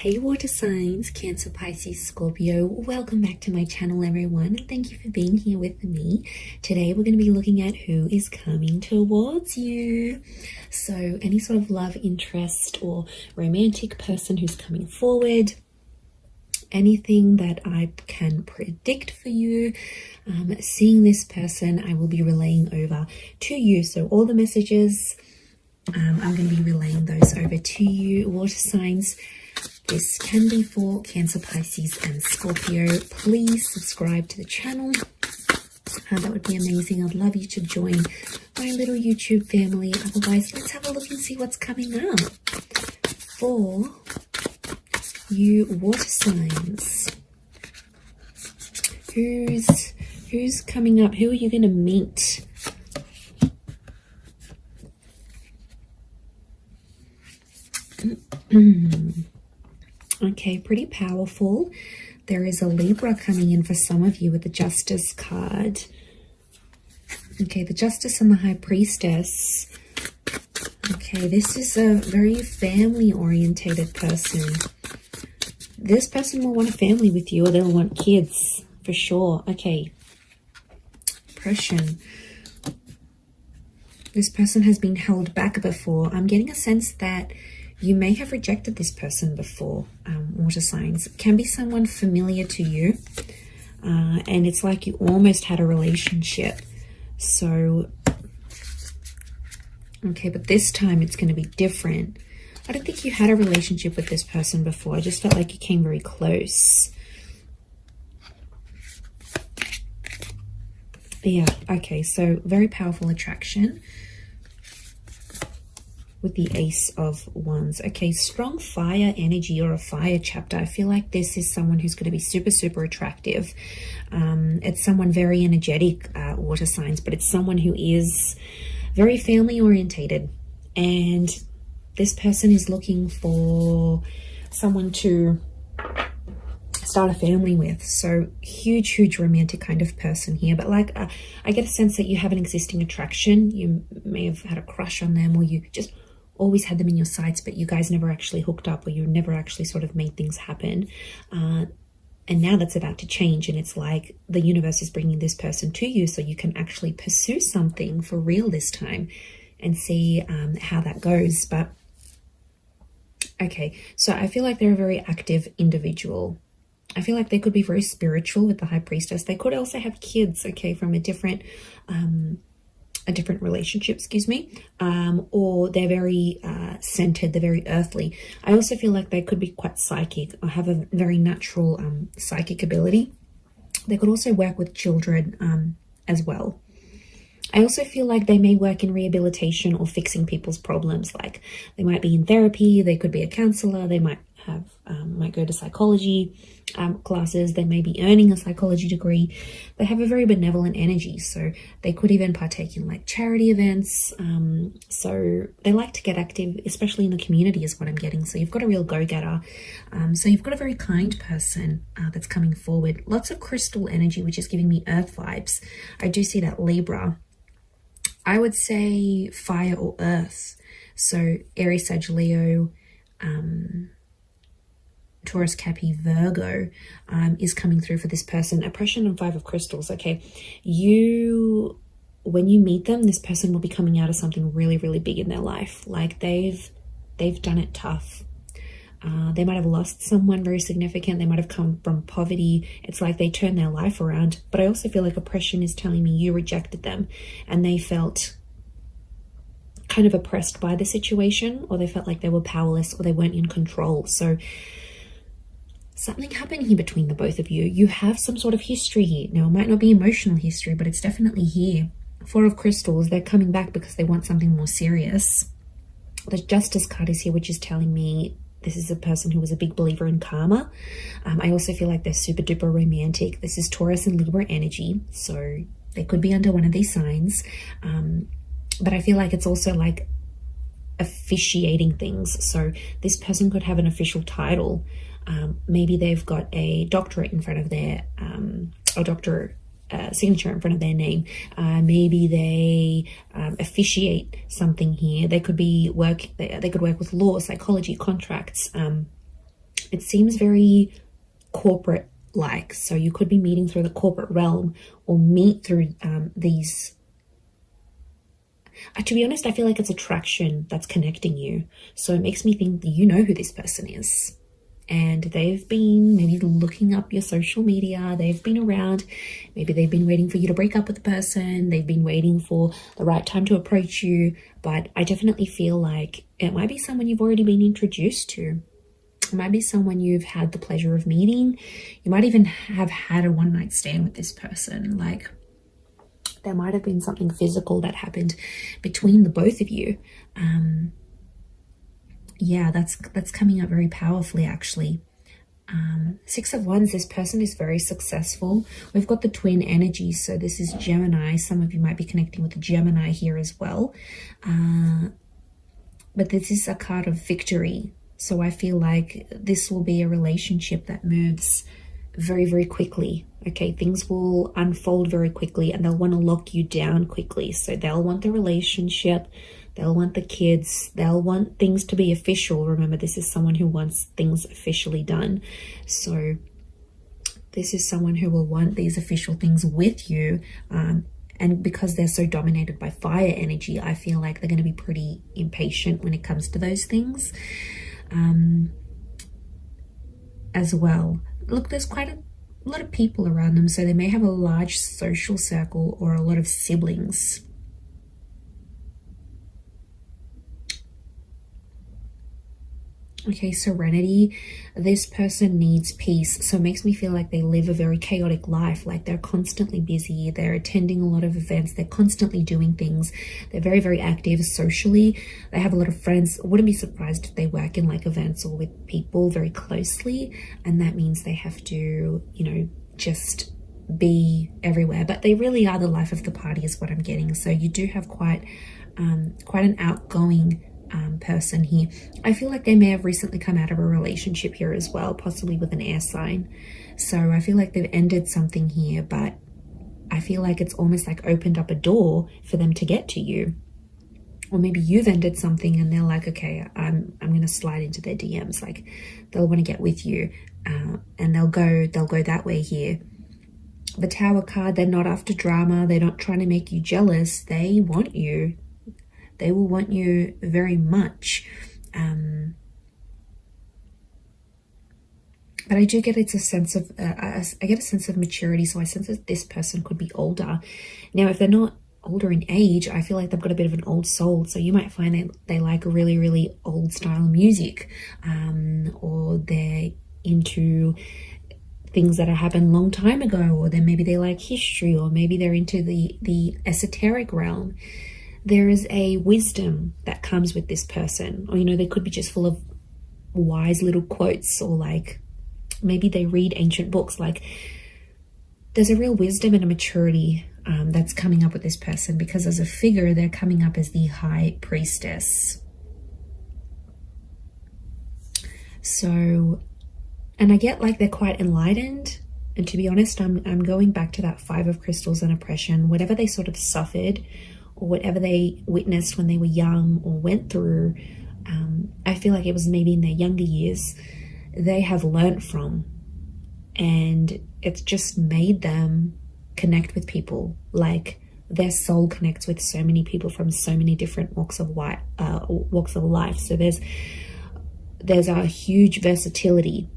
Hey water signs, Cancer, Pisces, Scorpio, welcome back to my channel everyone, and thank you for being here with me. Today we're going to be looking at who is coming towards you. So any sort of love interest or romantic person who's coming forward, anything that I can predict for you, seeing this person, I will be relaying over to you. So all the messages, I'm going to be relaying those over to you, water signs. This can be for Cancer, Pisces and Scorpio. Please subscribe to the channel. That would be amazing. I'd love you to join my little YouTube family. Otherwise, let's have a look and see what's coming up for you water signs. Who's coming up? Who are you going to meet? Okay, pretty powerful. There is a Libra coming in for some of you with the Justice card. Okay, the Justice and the High Priestess. Okay, this is a very family-orientated person. This person will want a family with you, or they'll want kids, for sure. Okay, oppression. This person has been held back before. I'm getting a sense that you may have rejected this person before, water signs. It can be someone familiar to you, and it's like you almost had a relationship. So, okay, but this time it's going to be different. I don't think you had a relationship with this person before. I just felt like you came very close. Yeah, okay, so very powerful attraction with the Ace of Wands. Okay, strong fire energy or a fire chapter. I feel like this is someone who's going to be super, super attractive. It's someone very energetic, water signs, but it's someone who is very family orientated. And this person is looking for someone to start a family with. So huge, huge romantic kind of person here. But like, I get a sense that you have an existing attraction. You may have had a crush on them, or you just always had them in your sights, but you guys never actually hooked up, or you never actually sort of made things happen. And now that's about to change, and it's like the universe is bringing this person to you so you can actually pursue something for real this time and see how that goes. But okay, so I feel like they're a very active individual. I feel like they could be very spiritual with the High Priestess. They could also have kids, okay, from a different relationship, excuse me, or they're very centered, they're very earthly. I also feel like they could be quite psychic or have a very natural psychic ability. They could also work with children as well. I also feel like they may work in rehabilitation or fixing people's problems. Like they might be in therapy, they could be a counselor, they might have might go to psychology classes, they may be earning a psychology degree. They have a very benevolent energy, so they could even partake in like charity events. So they like to get active, especially in the community is what I'm getting. So you've got a real go-getter. So you've got a very kind person that's coming forward. Lots of crystal energy, which is giving me earth vibes. I do see that Libra. I would say fire or earth. So Aries, Sag, Leo, Taurus, Capi, Virgo is coming through for this person. Oppression and Five of Crystals. Okay, when you meet them, this person will be coming out of something really, really big in their life. Like they've done it tough. They might have lost someone very significant. They might have come from poverty. It's like they turned their life around. But I also feel like oppression is telling me you rejected them, and they felt kind of oppressed by the situation, or they felt like they were powerless, or they weren't in control. So something happened here between the both of you. You have some sort of history here. Now, it might not be emotional history, but it's definitely here. Four of Crystals, they're coming back because they want something more serious. The Justice card is here, which is telling me this is a person who was a big believer in karma. I also feel like they're super duper romantic. This is Taurus and Libra energy, so they could be under one of these signs. But I feel like it's also like officiating things. So this person could have an official title. Maybe they've got a doctorate in front of their, signature in front of their name. Maybe they officiate something here. They could be they could work with law, psychology, contracts. It seems very corporate like. So you could be meeting through the corporate realm or meet through these. To be honest, I feel like it's attraction that's connecting you. So it makes me think that you know who this person is. And they've been maybe looking up your social media. They've been around. Maybe they've been waiting for you to break up with the person. They've been waiting for the right time to approach you. But I definitely feel like it might be someone you've already been introduced to. It might be someone you've had the pleasure of meeting. You might even have had a one-night stand with this person. Like, there might have been something physical that happened between the both of you. Yeah, that's coming up very powerfully, actually. Six of Wands, this person is very successful. We've got the twin energy, so this is Gemini. Some of you might be connecting with the Gemini here as well. But this is a card of victory. So I feel like this will be a relationship that moves very, very quickly. Okay, things will unfold very quickly and they'll want to lock you down quickly. So they'll want the relationship, they'll want the kids, they'll want things to be official. Remember, this is someone who wants things officially done. So this is someone who will want these official things with you. And because they're so dominated by fire energy, I feel like they're going to be pretty impatient when it comes to those things as well. Look, there's quite a lot of people around them, so they may have a large social circle or a lot of siblings. Okay, serenity. This person needs peace. So it makes me feel like they live a very chaotic life. Like they're constantly busy. They're attending a lot of events. They're constantly doing things. They're very, very active socially. They have a lot of friends. I wouldn't be surprised if they work in like events or with people very closely. And that means they have to, you know, just be everywhere. But they really are the life of the party is what I'm getting. So you do have quite an outgoing person here. I feel like they may have recently come out of a relationship here as well, possibly with an air sign. So I feel like they've ended something here, but I feel like it's almost like opened up a door for them to get to you. Or maybe you've ended something and they're like, okay, I'm going to slide into their DMs. Like they'll want to get with you and they'll go that way here. The Tower card, they're not after drama. They're not trying to make you jealous. They want you. They will want you very much. But I do get it's a sense of, I get a sense of maturity. So I sense that this person could be older. Now, if they're not older in age, I feel like they've got a bit of an old soul. So you might find that they like really, really old style music, or they're into things that happened a long time ago, or then maybe they like history, or maybe they're into the esoteric realm. There is a wisdom that comes with this person, or, you know, they could be just full of wise little quotes, or like maybe they read ancient books. Like there's a real wisdom and a maturity that's coming up with this person, because as a figure, they're coming up as the High Priestess. So, and I get like they're quite enlightened. And to be honest, I'm going back to that Five of Crystals and oppression, whatever they sort of suffered, or whatever they witnessed when they were young or went through, I feel like it was maybe in their younger years, they have learnt from. And it's just made them connect with people. Like their soul connects with so many people from so many different walks of life. So there's a huge versatility.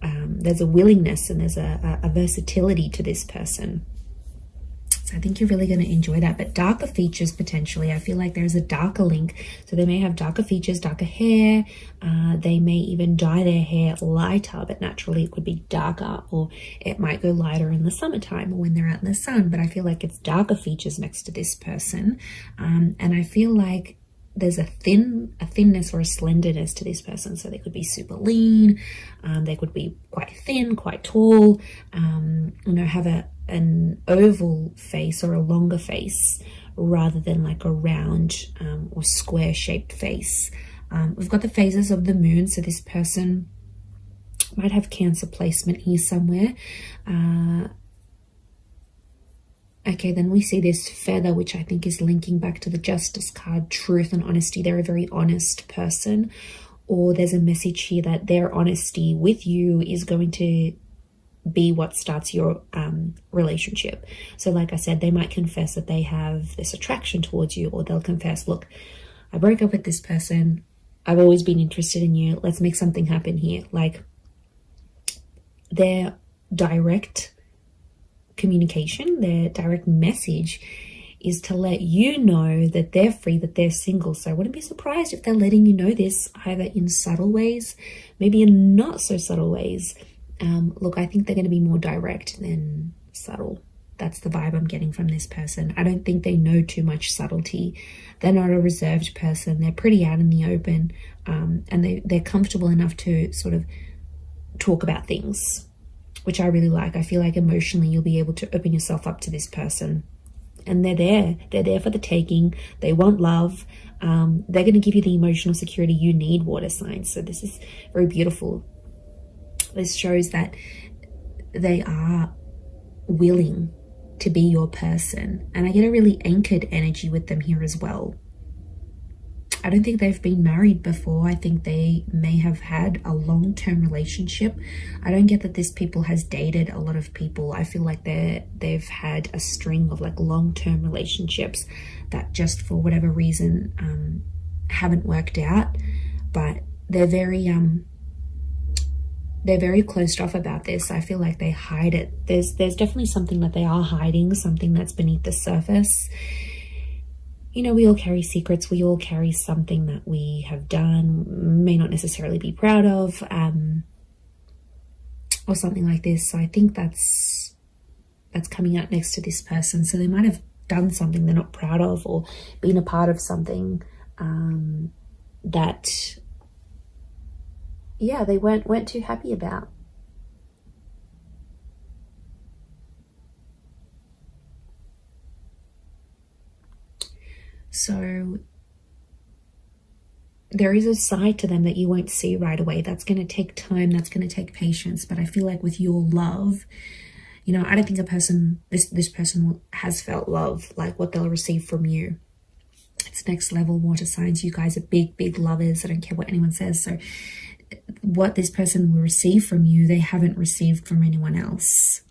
There's a willingness and there's a versatility to this person. So I think you're really going to enjoy that. But darker features, potentially, I feel like there's a darker link. So they may have darker features, darker hair. They may even dye their hair lighter, but naturally it could be darker, or it might go lighter in the summertime or when they're out in the sun. But I feel like it's darker features next to this person. And I feel like there's a thinness or a slenderness to this person. So they could be super lean. They could be quite thin, quite tall, you know, have an oval face or a longer face rather than like a round or square shaped face. We've got the phases of the moon. So this person might have Cancer placement here somewhere. Okay, then we see this feather, which I think is linking back to the Justice card, truth and honesty. They're a very honest person. or there's a message here that their honesty with you is going to be what starts your relationship. So like I said, they might confess that they have this attraction towards you, or they'll confess, look, I broke up with this person, I've always been interested in you, let's make something happen here. Like, their direct communication, their direct message is to let you know that they're free, that they're single. So I wouldn't be surprised if they're letting you know this, either in subtle ways, maybe in not so subtle ways. Look, I think they're going to be more direct than subtle. That's the vibe I'm getting from this person. I don't think they know too much subtlety. They're not a reserved person. They're pretty out in the open, and they're comfortable enough to sort of talk about things, which I really like. I feel like emotionally you'll be able to open yourself up to this person. And they're there for the taking. They want love. They're going to give you the emotional security you need, water signs. So this is very beautiful. This shows that they are willing to be your person. And I get a really anchored energy with them here as well. I don't think they've been married before. I think they may have had a long-term relationship. I don't get that this people has dated a lot of people. I feel like they've had a string of like long-term relationships that just for whatever reason haven't worked out. But they're very closed off about this. I feel like they hide it. There's definitely something that they are hiding, something that's beneath the surface. You know, we all carry secrets. We all carry something that we have done, may not necessarily be proud of, or something like this. So I think that's coming out next to this person. So they might have done something they're not proud of, or been a part of something that, yeah, they weren't too happy about. So there is a side to them that you won't see right away. That's going to take time. That's going to take patience. But I feel like with your love, you know, I don't think this person has felt love like what they'll receive from you. It's next level, water signs. You guys are big, big lovers. I don't care what anyone says. So what this person will receive from you, they haven't received from anyone else.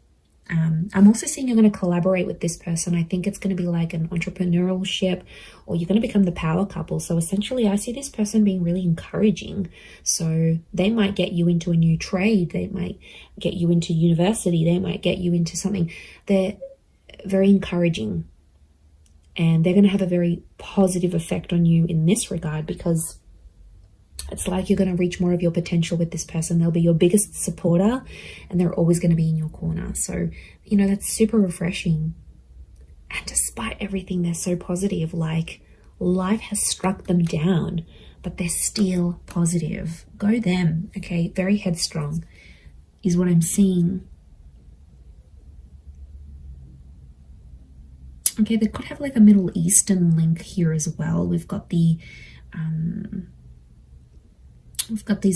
I'm also seeing you're going to collaborate with this person. I think it's going to be like an entrepreneurship, or you're going to become the power couple. So essentially I see this person being really encouraging. So they might get you into a new trade. They might get you into university. They might get you into something. They're very encouraging, and they're going to have a very positive effect on you in this regard, because it's like you're going to reach more of your potential with this person. They'll be your biggest supporter, and they're always going to be in your corner. So, you know, that's super refreshing. And despite everything, they're so positive. Like, life has struck them down, but they're still positive. Go them, okay? Very headstrong is what I'm seeing. Okay, they could have like a Middle Eastern link here as well. We've got these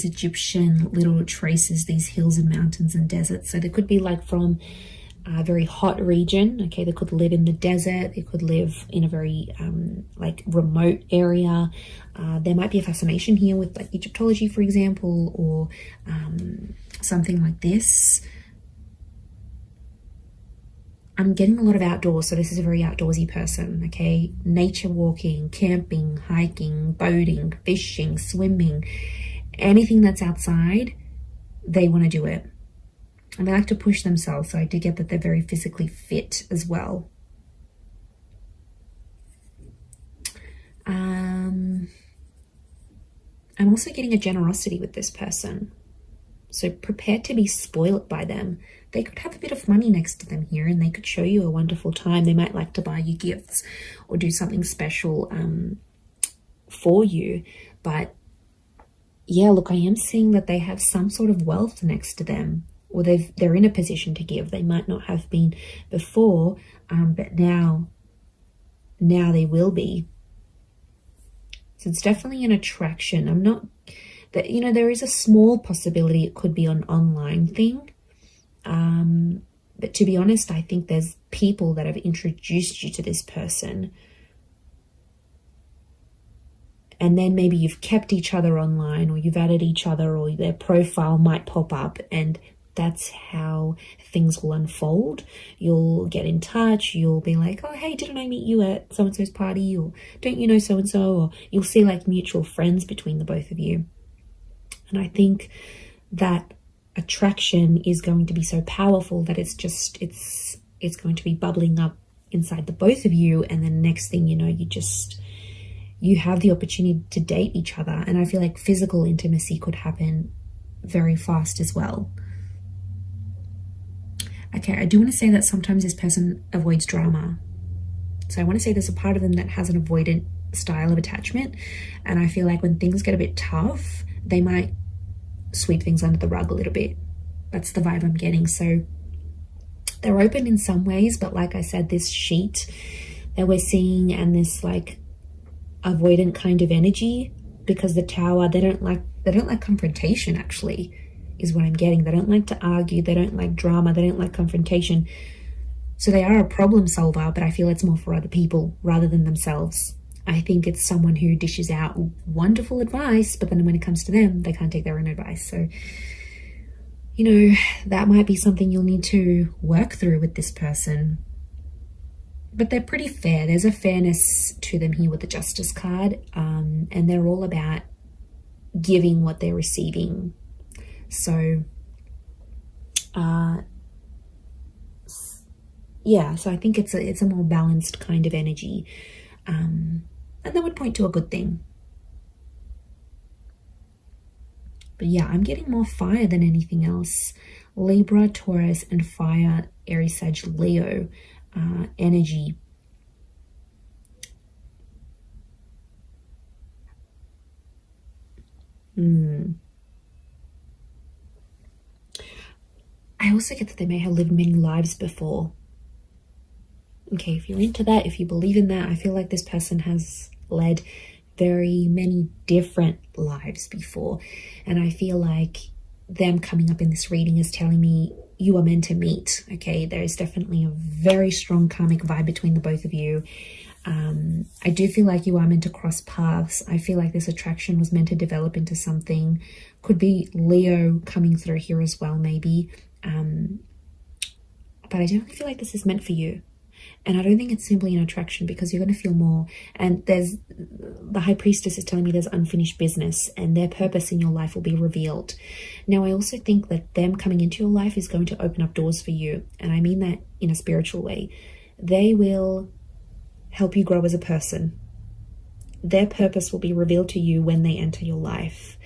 Egyptian little traces, these hills and mountains and deserts. So they could be like from a very hot region. Okay, they could live in the desert. They could live in a very like remote area. There might be a fascination here with like Egyptology, for example, or something like this. I'm getting a lot of outdoors, so this is a very outdoorsy person, okay? Nature walking, camping, hiking, boating, fishing, swimming, anything that's outside, they want to do it. And they like to push themselves, so I do get that they're very physically fit as well. I'm also getting a generosity with this person. So prepare to be spoiled by them. They could have a bit of money next to them here, and they could show you a wonderful time. They might like to buy you gifts or do something special for you. But yeah, look, I am seeing that they have some sort of wealth next to them, or they're in a position to give. They might not have been before, but now they will be. So it's definitely an attraction. I'm not that, you know, there is a small possibility it could be an online thing. But to be honest, I think there's people that have introduced you to this person. and then maybe you've kept each other online, or you've added each other, or their profile might pop up, and that's how things will unfold. You'll get in touch, you'll be like, oh hey, didn't I meet you at so-and-so's party, or don't you know so-and-so, or you'll see like mutual friends between the both of you. And I think that attraction is going to be so powerful that it's going to be bubbling up inside the both of you, and then next thing you know, you have the opportunity to date each other. And I feel like physical intimacy could happen very fast as well. Okay, I do want to say that sometimes this person avoids drama. So I want to say there's a part of them that has an avoidant style of attachment. And I feel like when things get a bit tough, they might sweep things under the rug a little bit. That's the vibe I'm getting. So they're open in some ways, but like I said, this sheet that we're seeing and this like avoidant kind of energy, because the Tower, they don't like confrontation, actually, is what I'm getting. They don't like to argue, they don't like drama, they don't like confrontation. So they are a problem solver, but I feel it's more for other people rather than themselves. I think it's someone who dishes out wonderful advice, but then when it comes to them, they can't take their own advice. So, you know, that might be something you'll need to work through with this person. But they're pretty fair. There's a fairness to them here with the Justice card, and they're all about giving what they're receiving. So, yeah, so I think it's a more balanced kind of energy, and that would point to a good thing. But yeah, I'm getting more fire than anything else. Libra, Taurus, and fire, Aries, Sag, Leo energy. I also get that they may have lived many lives before. Okay, if you're into that, if you believe in that, I feel like this person has led very many different lives before. And I feel like them coming up in this reading is telling me you are meant to meet. Okay, there is definitely a very strong karmic vibe between the both of you. I do feel like you are meant to cross paths. I feel like this attraction was meant to develop into something. Could be Leo coming through here as well, maybe. But I definitely feel like this is meant for you. And I don't think it's simply an attraction, because you're going to feel more. And there's the High Priestess is telling me there's unfinished business, and their purpose in your life will be revealed. Now, I also think that them coming into your life is going to open up doors for you. And I mean that in a spiritual way. They will help you grow as a person. Their purpose will be revealed to you when they enter your life.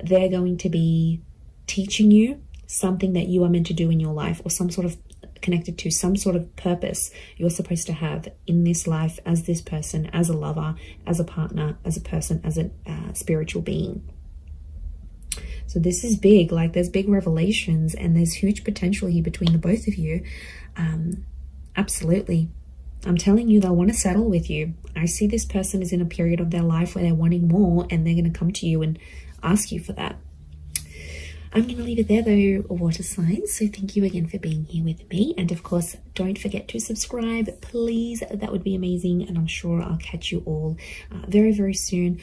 They're going to be teaching you something that you are meant to do in your life, or some sort of connected to some sort of purpose you're supposed to have in this life as this person, as a lover, as a partner, as a person, as a spiritual being. So this is big. Like, there's big revelations, and there's huge potential here between the both of you. Absolutely. I'm telling you, they'll want to settle with you. I see this person is in a period of their life where they're wanting more, and they're going to come to you and ask you for that. I'm going to leave it there though, water signs. So thank you again for being here with me. And of course, don't forget to subscribe, please. That would be amazing. And I'm sure I'll catch you all very, very soon.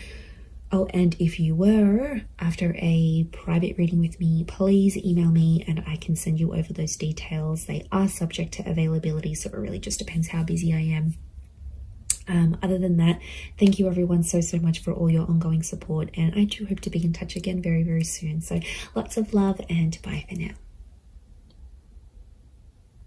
Oh, and if you were after a private reading with me, please email me and I can send you over those details. They are subject to availability, so it really just depends how busy I am. Other than that, thank you everyone so much for all your ongoing support, and I do hope to be in touch again very, very soon. So lots of love, and bye for now.